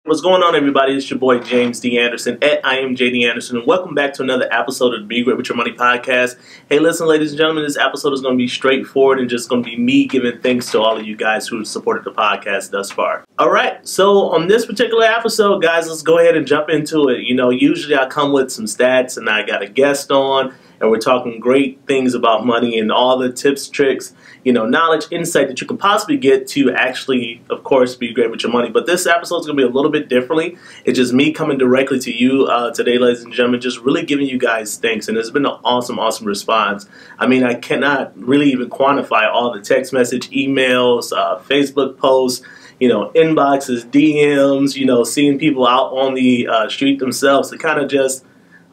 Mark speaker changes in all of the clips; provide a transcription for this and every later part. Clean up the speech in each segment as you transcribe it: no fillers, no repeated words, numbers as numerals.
Speaker 1: What's going on, everybody? It's your boy James D. Anderson at I am JD Anderson, and welcome back to another episode of the Be Great With Your Money podcast. Hey, listen, ladies and gentlemen, this episode is going to be straightforward and just going to be me giving thanks to all of you guys who have supported the podcast thus far. All right, so on this particular episode, guys, let's go ahead and jump into it. You know, usually I come with some stats and I got a guest on, and we're talking great things about money and all the tips, tricks, you know, knowledge, insight that you can possibly get to actually, of course, be great with your money. But this episode is going to be a little bit differently. It's just me coming directly to you today, ladies and gentlemen, just really giving you guys thanks. And it's been an awesome response. I mean, I cannot really even quantify all the text message, emails, Facebook posts, you know, inboxes, DMs, you know, seeing people out on the street themselves to kind of just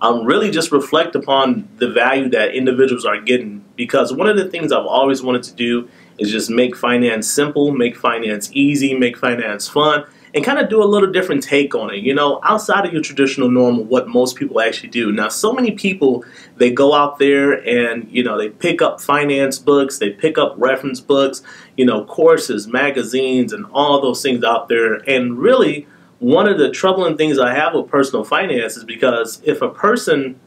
Speaker 1: really just reflect upon the value that individuals are getting. Because one of the things I've always wanted to do is just make finance simple, make finance easy, make finance fun, and kind of do a little different take on it, you know, outside of your traditional norm of what most people actually do. Now, so many people, they go out there and, you know, they pick up finance books, they pick up reference books, you know, courses, magazines, and all those things out there. And really, one of the troubling things I have with personal finance is because if a person,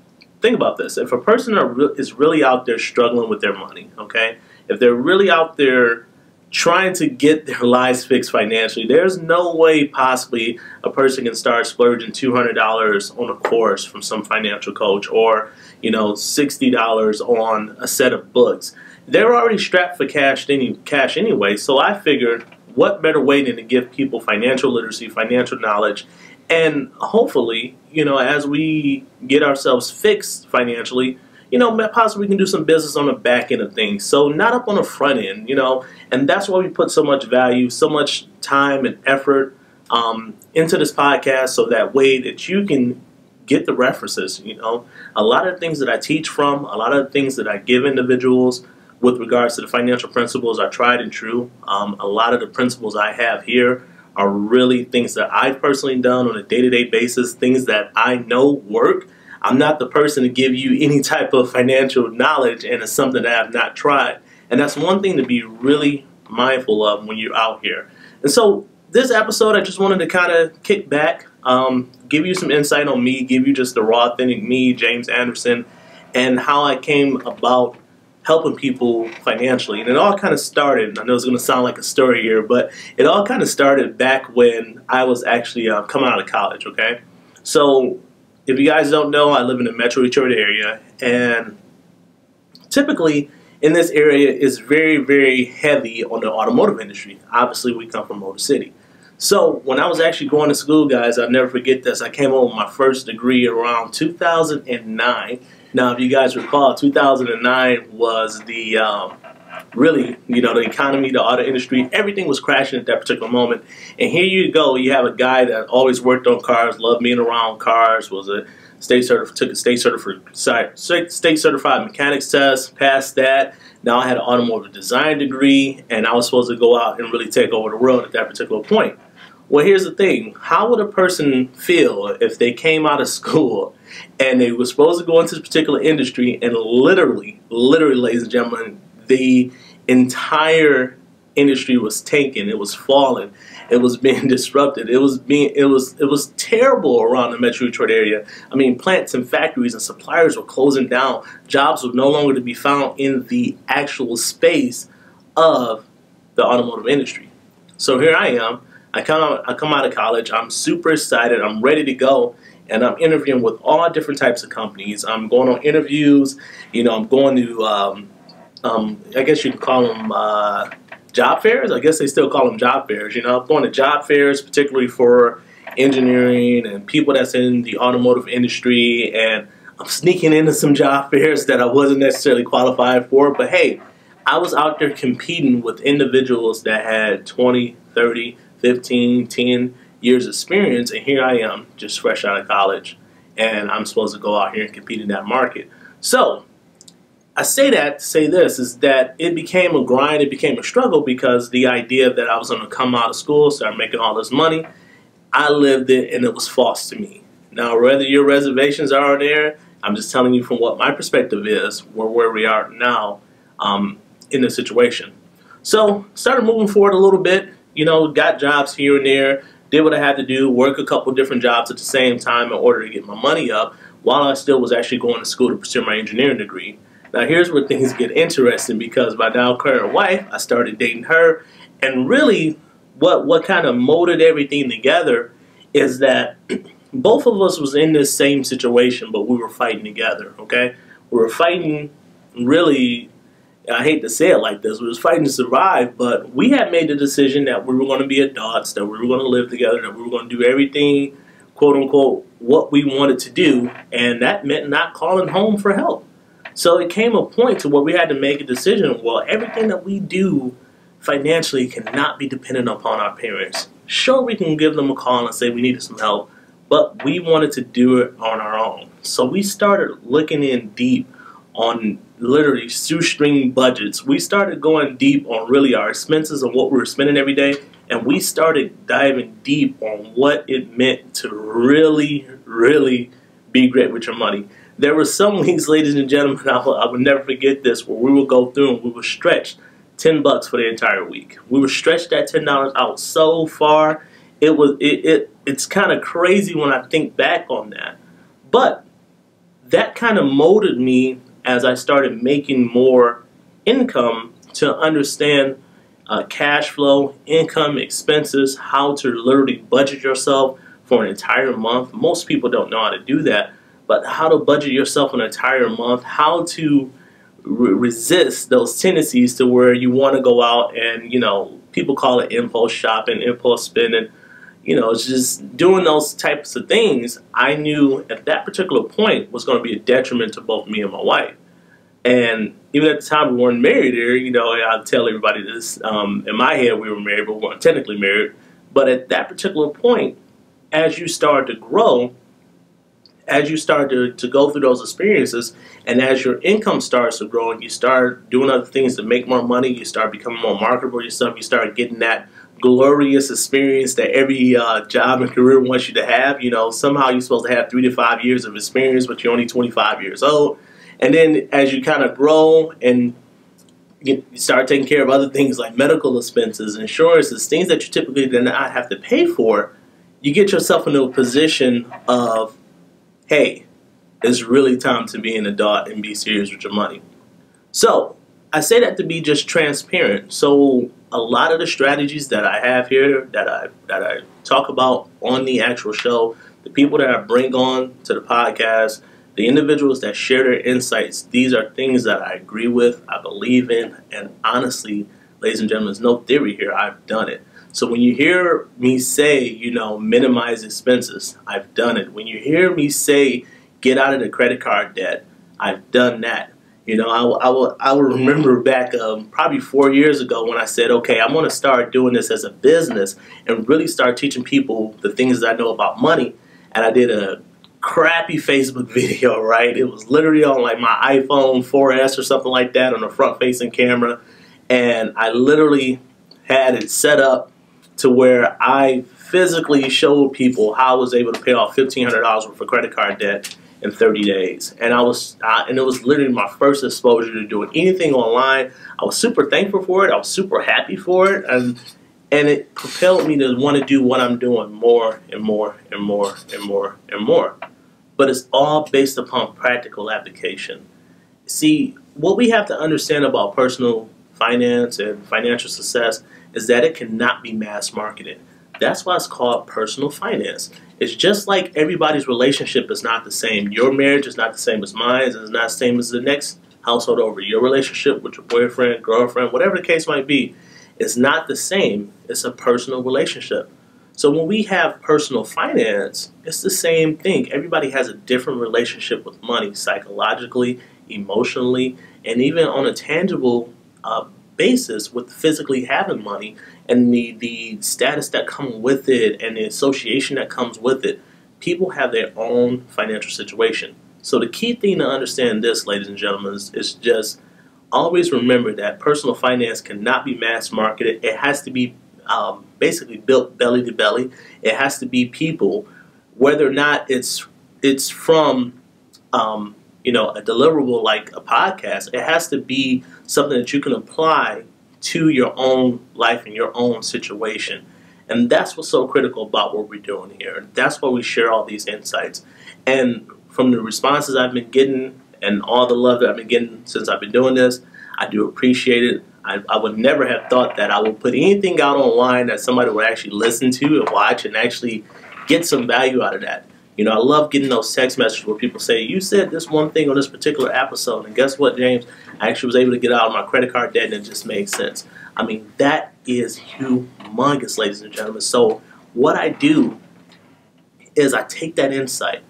Speaker 1: think about this, if a person is really out there struggling with their money, okay, if they're really out there trying to get their lives fixed financially, there's no way possibly a person can start splurging $200 on a course from some financial coach, or, you know, $60 on a set of books. They're already strapped for cash anyway, so I figured, what better way than to give people financial literacy, financial knowledge, and hopefully, you know, as we get ourselves fixed financially, you know, possibly we can do some business on the back end of things. So not up on the front end, you know, and that's why we put so much value, so much time and effort into this podcast, so that way that you can get the references, you know. A lot of things that I teach from, a lot of things that I give individuals with regards to the financial principles are tried and true. A lot of the principles I have here are really things that I've personally done on a day-to-day basis, things that I know work. I'm not the person to give you any type of financial knowledge, and it's something that I've not tried. And that's one thing to be really mindful of when you're out here. And so this episode, I just wanted to kind of kick back, give you some insight on me, give you just the raw, authentic me, James Anderson, and how I came about helping people financially. And it all kind of started, I know it's going to sound like a story here, but it all kind of started back when I was actually coming out of college, okay? So if you guys don't know, I live in the Metro Detroit area, and typically in this area is very, very heavy on the automotive industry. Obviously, we come from Motor City. So when I was actually going to school, guys, I'll never forget this. I came home with my first degree around 2009. Now, if you guys recall, 2009 was the really, you know, the economy, the auto industry, everything was crashing at that particular moment. And here you go, you have a guy that always worked on cars, loved being around cars, was a took a state certified mechanics test, passed that. Now I had an automotive design degree, and I was supposed to go out and really take over the world at that particular point. Well, here's the thing. How would a person feel if they came out of school and they were supposed to go into this particular industry, and literally, ladies and gentlemen, the entire industry was tanking, it was falling, it was being disrupted, it was terrible around the Metro Detroit area. I mean, plants and factories and suppliers were closing down. Jobs were no longer to be found in the actual space of the automotive industry. So here I am. I come out of college. I'm super excited. I'm ready to go, and I'm interviewing with all different types of companies. I'm going on interviews. You know, I'm going to I guess you could call them job fairs. I guess they still call them job fairs. You know, I'm going to job fairs, particularly for engineering and people that's in the automotive industry, and I'm sneaking into some job fairs that I wasn't necessarily qualified for. But hey, I was out there competing with individuals that had 20, 30, 15, 10 years experience, and here I am, just fresh out of college, and I'm supposed to go out here and compete in that market. So I say that to say this, is that it became a grind, it became a struggle, because the idea that I was going to come out of school, start making all this money, I lived it, and it was false to me. Now, whether your reservations are there, I'm just telling you from what my perspective is, where we are now in the situation. So started moving forward a little bit, you know, got jobs here and there, did what I had to do, work a couple different jobs at the same time in order to get my money up while I still was actually going to school to pursue my engineering degree. Now here's where things get interesting, because my now current wife, I started dating her, and really what kind of molded everything together is that both of us was in this same situation, but we were fighting together, okay? We were fighting, really, I hate to say it like this, we was fighting to survive, but we had made the decision that we were going to be adults, that we were going to live together, that we were going to do everything, quote unquote, what we wanted to do, and that meant not calling home for help. So it came a point to where we had to make a decision. Well, everything that we do financially cannot be dependent upon our parents. Sure, we can give them a call and say we needed some help, but we wanted to do it on our own. So we started looking in deep on literally shoestring budgets. We started going deep on really our expenses and what we were spending every day, and we started diving deep on what it meant to really, really be great with your money. There were some weeks, ladies and gentlemen, I will never forget this, where we would go through and we would stretch $10 for the entire week. We would stretch that $10 out so far. It's kind of crazy when I think back on that. But that kind of molded me as I started making more income to understand cash flow, income, expenses, how to literally budget yourself for an entire month. Most people don't know how to do that, but how to budget yourself an entire month, how to resist those tendencies to where you want to go out and, you know, people call it impulse shopping, impulse spending, you know, it's just doing those types of things. I knew at that particular point was going to be a detriment to both me and my wife. And even at the time we weren't married here, you know, I'll tell everybody this, in my head we were married, but we weren't technically married. But at that particular point, as you start to grow, as you start to go through those experiences, and as your income starts to grow and you start doing other things to make more money, you start becoming more marketable yourself, you start getting that glorious experience that every job and career wants you to have. You know, somehow you're supposed to have 3 to 5 years of experience, but you're only 25 years old. And then as you kind of grow and you start taking care of other things like medical expenses, insurances, things that you typically do not have to pay for, you get yourself into a position of, hey, it's really time to be an adult and be serious with your money. So I say that to be just transparent. So a lot of the strategies that I have here, that I talk about on the actual show, the people that I bring on to the podcast, the individuals that share their insights, these are things that I agree with, I believe in, and honestly, ladies and gentlemen, there's no theory here. I've done it. So when you hear me say, you know, minimize expenses, I've done it. When you hear me say, get out of the credit card debt, I've done that. You know, I will remember back probably 4 years ago when I said, okay, I'm going to start doing this as a business and really start teaching people the things that I know about money. And I did a crappy Facebook video, right? It was literally on like my iPhone 4S or something like that on a front-facing camera. And I literally had it set up to where I physically showed people how I was able to pay off $1,500 worth of credit card debt in 30 days. And and it was literally my first exposure to doing anything online. I was super thankful for it. I was super happy for it. And it propelled me to want to do what I'm doing more and more and more and more and more. But it's all based upon practical application. See, what we have to understand about personal finance and financial success is that it cannot be mass marketed. That's why it's called personal finance. It's just like everybody's relationship is not the same. Your marriage is not the same as mine. It's not the same as the next household over. Your relationship with your boyfriend, girlfriend, whatever the case might be, is not the same. It's a personal relationship. So when we have personal finance, it's the same thing. Everybody has a different relationship with money, psychologically, emotionally, and even on a tangible basis with physically having money and the status that comes with it and the association that comes with it. People have their own financial situation. So the key thing to understand this, ladies and gentlemen, is just always remember that personal finance cannot be mass marketed. It has to be basically built belly to belly. It has to be people, whether or not it's from you know, a deliverable like a podcast. It has to be something that you can apply to your own life and your own situation. And that's what's so critical about what we're doing here. That's why we share all these insights. And from the responses I've been getting and all the love that I've been getting since I've been doing this, I do appreciate it. I would never have thought that I would put anything out online that somebody would actually listen to and watch and actually get some value out of that. You know, I love getting those text messages where people say, you said this one thing on this particular episode, and guess what, James? I actually was able to get out of my credit card debt and it just made sense. I mean, that is humongous, ladies and gentlemen. So what I do is I take that insight.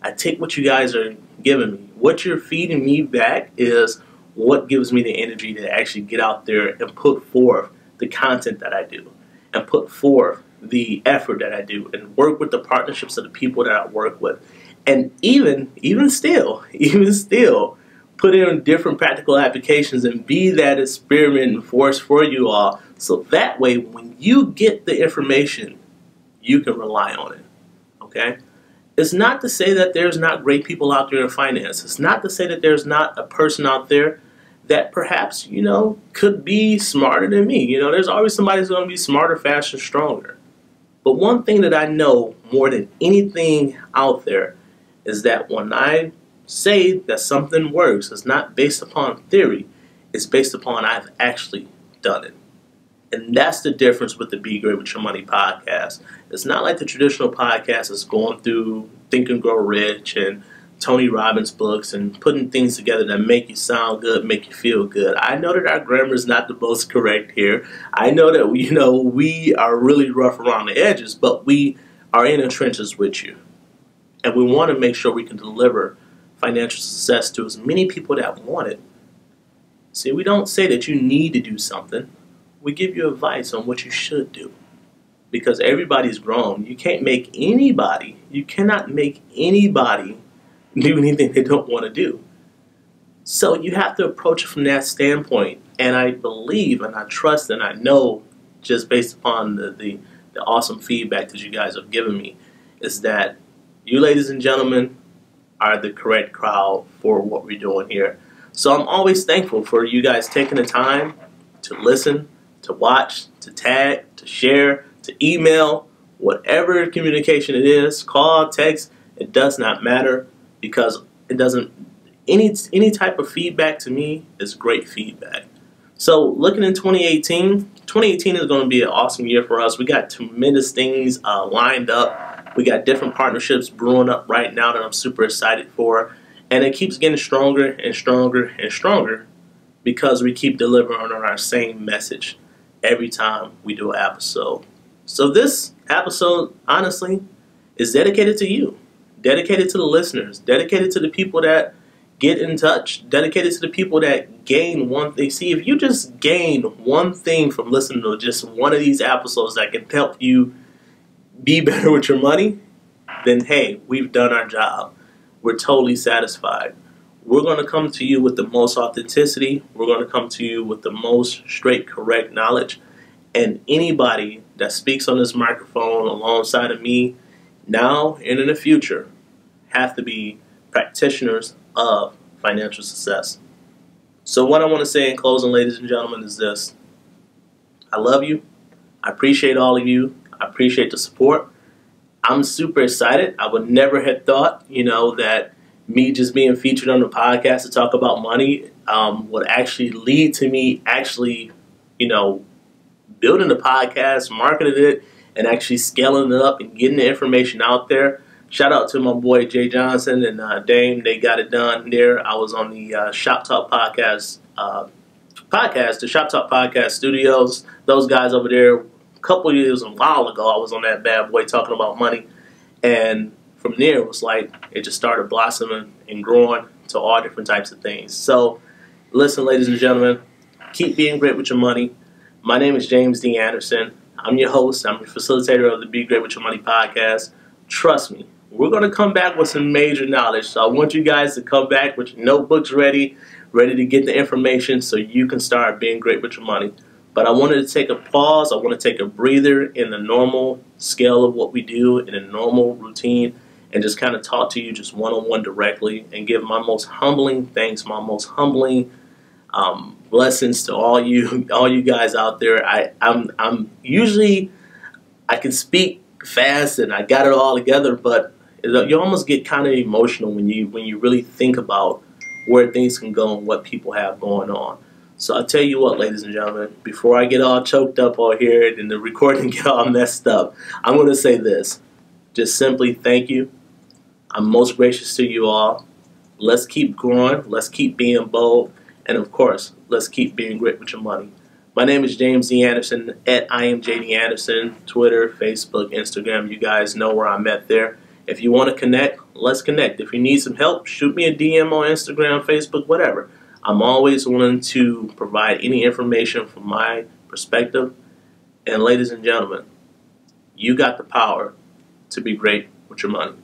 Speaker 1: I take what you guys are giving me. What you're feeding me back is what gives me the energy to actually get out there and put forth the content that I do and put forth the effort that I do and work with the partnerships of the people that I work with. And even still, put in different practical applications and be that experiment and force for you all. So that way, when you get the information, you can rely on it, okay? It's not to say that there's not great people out there in finance. It's not to say that there's not a person out there that perhaps, you know, could be smarter than me. You know, there's always somebody who's going to be smarter, faster, stronger. But one thing that I know more than anything out there is that when I say that something works, it's not based upon theory. It's based upon I've actually done it. And that's the difference with the Be Great With Your Money podcast. It's not like the traditional podcast is going through Think and Grow Rich and Tony Robbins books and putting things together that make you sound good, make you feel good. I know that our grammar is not the most correct here. I know that, you know, we are really rough around the edges, but we are in the trenches with you. And we want to make sure we can deliver financial success to as many people that want it. See, we don't say that you need to do something. We give you advice on what you should do. Because everybody's grown. You cannot make anybody do anything they don't want to do. So you have to approach it from that standpoint. And I believe and I trust and I know, just based upon the awesome feedback that you guys have given me, is that you, ladies and gentlemen, are the correct crowd for what we're doing here. So I'm always thankful for you guys taking the time to listen, to watch, to tag, to share, to email, whatever communication it is, call, text, it does not matter. Because it doesn't, any type of feedback to me is great feedback. So looking in 2018 is going to be an awesome year for us. We got tremendous things lined up. We got different partnerships brewing up right now that I'm super excited for. And it keeps getting stronger and stronger and stronger because we keep delivering on our same message every time we do an episode. So this episode, honestly, is dedicated to you. Dedicated to the listeners, dedicated to the people that get in touch, dedicated to the people that gain one thing. See, if you just gain one thing from listening to just one of these episodes that can help you be better with your money, then hey, we've done our job. We're totally satisfied. We're going to come to you with the most authenticity. We're going to come to you with the most straight, correct knowledge. And anybody that speaks on this microphone alongside of me, now and in the future, have to be practitioners of financial success. So what I want to say in closing, ladies and gentlemen, is this. I love you. I appreciate all of you. I appreciate the support. I'm super excited. I would never have thought, you know, that me just being featured on the podcast to talk about money would actually lead to me actually, you know, building the podcast, marketing it, and actually scaling it up and getting the information out there. Shout out to my boy Jay Johnson and Dame. They got it done there. I was on the Shop Talk Podcast, the Shop Talk Podcast Studios. Those guys over there, a couple years, a while ago, I was on that bad boy talking about money. And from there, it was like it just started blossoming and growing to all different types of things. So listen, ladies and gentlemen, keep being great with your money. My name is James D. Anderson. I'm your host. I'm your facilitator of the Be Great With Your Money podcast. Trust me, we're going to come back with some major knowledge. So I want you guys to come back with your notebooks ready to get the information so you can start being great with your money. But I wanted to take a pause. I want to take a breather in the normal scale of what we do in a normal routine and just kind of talk to you just one-on-one directly and give my most humbling thanks, my most humbling blessings to all you guys out there. I'm usually I can speak fast and I got it all together, but you almost get kind of emotional when you really think about where things can go and what people have going on. So I'll tell you what, ladies and gentlemen, before I get all choked up on here and the recording get all messed up, I'm going to say this. Just simply thank you. I'm most gracious to you all. Let's keep growing. Let's keep being bold. And of course, let's keep being great with your money. My name is James D. Anderson at IamJD Anderson, Twitter, Facebook, Instagram. You guys know where I'm at there. If you want to connect, let's connect. If you need some help, shoot me a DM on Instagram, Facebook, whatever. I'm always willing to provide any information from my perspective. And ladies and gentlemen, you got the power to be great with your money.